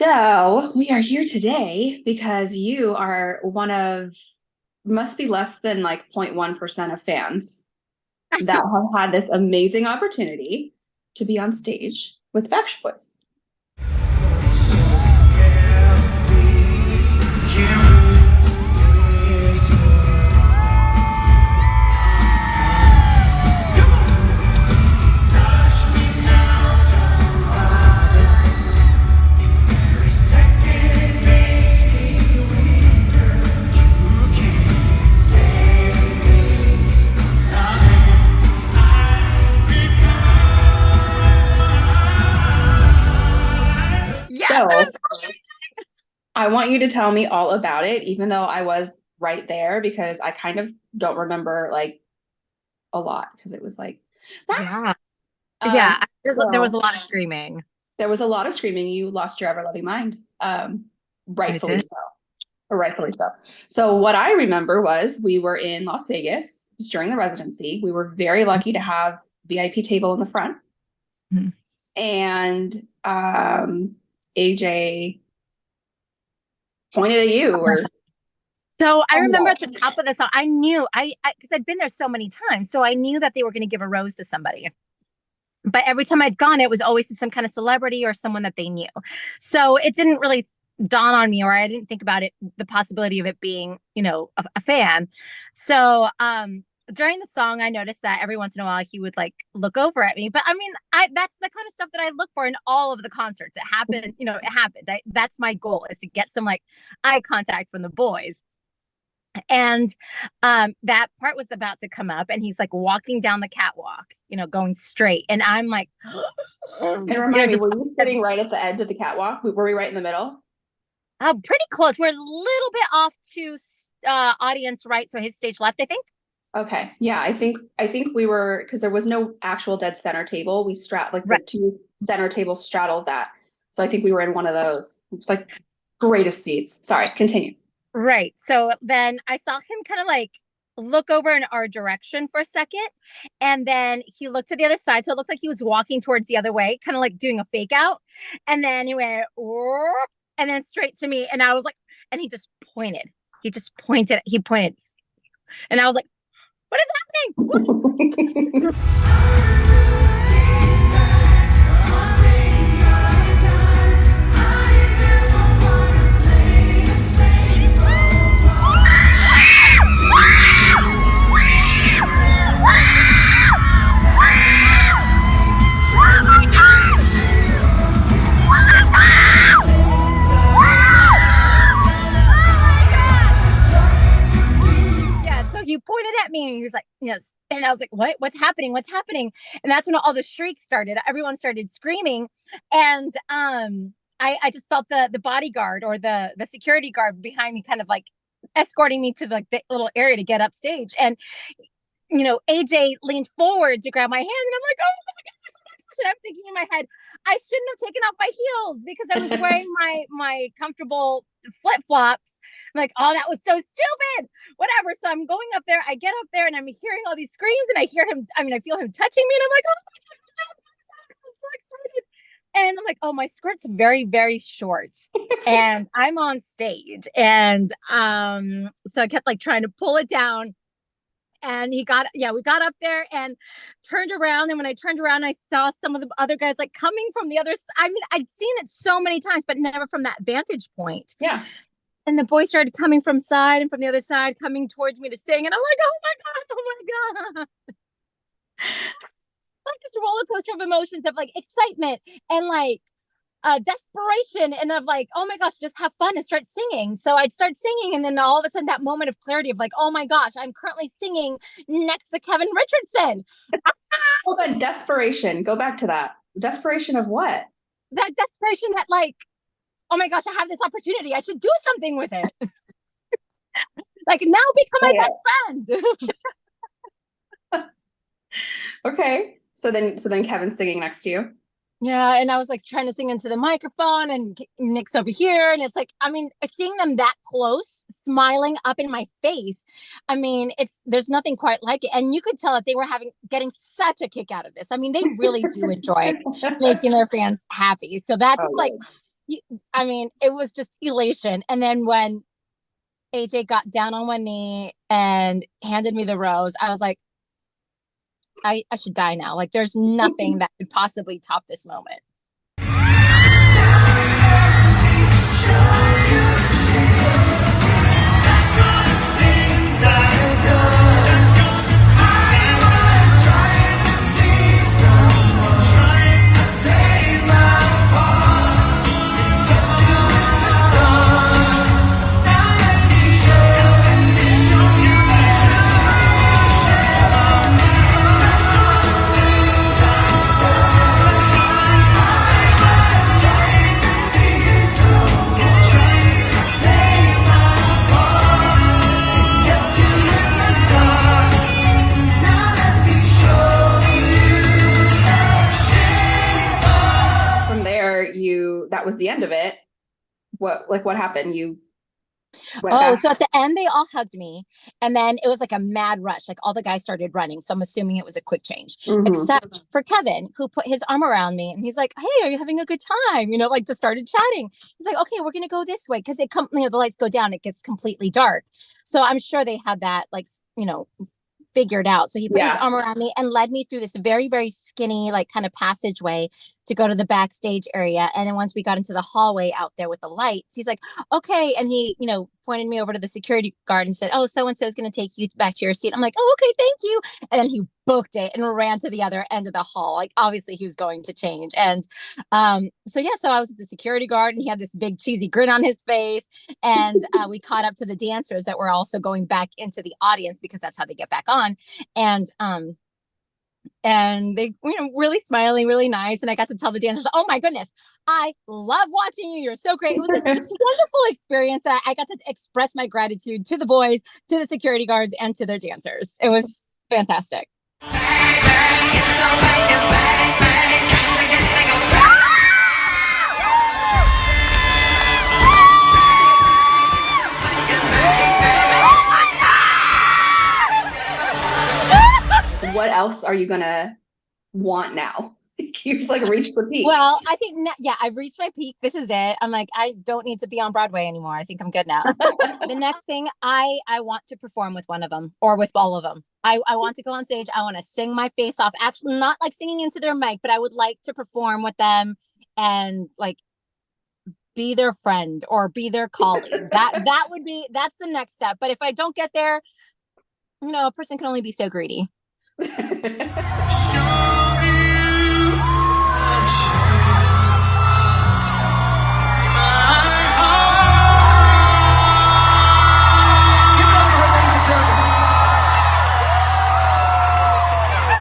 So we are here today because you are must be less than like 0.1% of fans that have had this amazing opportunity to be on stage with Backstreet Boys. Yes, it So was. I want you to tell me all about it, even though I was right there because I kind of don't remember like a lot because it was like, Yeah, um, yeah. There was a so lot of screaming. there was a lot of screaming. You lost your ever loving mind. I Rightfully did. so. Rightfully so. So what I remember was we were in Las Vegas during the residency. We were very lucky to have VIP table in the front, Mhm. and AJ pointed at you, or So I tell me remember about at the top of the song, I knew because I'd been there so many times, so I knew that they were going to give a rose to somebody. But every time I'd gone, it was always to some kind of celebrity or someone that they knew. So it didn't really dawn on me, or I didn't think about it, the possibility of it being, a fan. So during the song, I noticed that every once in a while he would like look over at me. But I mean, I that's the kind of stuff that I look for in all of the concerts. It happened, it happens. That's my goal, is to get some like eye contact from the boys. And that part was about to come up, and he's like walking down the catwalk, going straight. And I'm like, it. And remind me, just were you sitting right at the edge of the catwalk? Were we right in the middle? pretty close. We're a little bit off to audience right, so his stage left, I think. Okay. Yeah, I think we were because there was no actual dead center table. We like the Right. two center tables straddled that. So I think we were in one of those. Like greatest seats. Sorry, continue. Right. So then I saw him kind of like look over in our direction for a second. And then he looked to the other side. So it looked like he was walking towards the other way, kind of like doing a fake out. And then he went, "Whoop," and then straight to me. And I was like, and he just pointed. He just pointed. He pointed. And I was like, what is happening? What is Yeah, so he pointed at me and he was like, and I was like, what? What's happening? What's happening? And that's when all the shrieks started. Everyone started screaming. And I just felt the bodyguard or the security guard behind me kind of like escorting me to like the little area to get upstage. And AJ leaned forward to grab my hand, and I'm like, oh my gosh, oh my gosh. And I'm thinking in my head, I shouldn't have taken off my heels because I was wearing my comfortable flip flops. I'm like, oh, that was so stupid. Whatever. So I'm going up there. I get up there and I'm hearing all these screams, and I hear him. I mean, I feel him touching me, and I'm like, oh my gosh, I'm so excited. And I'm like, oh, my skirt's very, very short. And I'm on stage. And so I kept like trying to pull it down, and we got up there and turned around. And when I turned around, I saw some of the other guys like coming from the other side. I mean, I'd seen it so many times, but never from that vantage point. Yeah. And the boys started coming from side and from the other side, coming towards me to sing. And I'm like, oh my God, oh my God. Like this roller coaster of emotions of like excitement and like desperation, and of like, oh my gosh, just have fun and start singing. So I'd start singing, and then all of a sudden that moment of clarity of like, oh my gosh, I'm currently singing next to Kevin Richardson. Well, that desperation. Go back to that. Desperation of what? That desperation that like, oh my gosh, I have this opportunity. I should do something with it. Like now become my Say best it. friend. Okay. So then Kevin's singing next to you. Yeah, and I was like trying to sing into the microphone, and Nick's over here, and it's like, I mean, seeing them that close, smiling up in my face, I mean, there's nothing quite like it, and you could tell that they were getting such a kick out of this. I mean, they really do enjoy making their fans happy. So that Oh, just like, yeah. I mean, it was just elation. And then when AJ got down on one knee and handed me the rose, I was like, I should die now. Like, there's nothing that could possibly top this moment. That was the end of it. What happened? You went Oh, back? so at the end, they all hugged me. And then it was like a mad rush. Like all the guys started running. So I'm assuming it was a quick change, except for Kevin, who put his arm around me. And he's like, hey, are you having a good time? You know, like just started chatting. He's like, okay, we're going to go this way. Cause the lights go down, it gets completely dark. So I'm sure they had that, like, figured out. So he put his arm around me and led me through this very, very skinny, like kind of passageway to go to the backstage area. And then once we got into the hallway out there with the lights, he's like, okay. And he, pointed me over to the security guard and said, oh, so-and-so is going to take you back to your seat. I'm like, oh, okay, thank you. And then he booked it and ran to the other end of the hall. Like, obviously he was going to change. And so I was with the security guard and he had this big cheesy grin on his face. And we caught up to the dancers that were also going back into the audience because that's how they get back on. And they, really smiling, really nice. And I got to tell the dancers, oh my goodness, I love watching you. You're so great. It was a wonderful experience. I got to express my gratitude to the boys, to the security guards, and to their dancers. It was fantastic. What else are you gonna want now? You've like reached the peak. Well, I think I've reached my peak. This is it. I'm like, I don't need to be on Broadway anymore. I think I'm good now. The next thing, I want to perform with one of them or with all of them. I want to go on stage. I want to sing my face off. Actually, not like singing into their mic, but I would like to perform with them and like be their friend or be their colleague. That's the next step. But if I don't get there, a person can only be so greedy.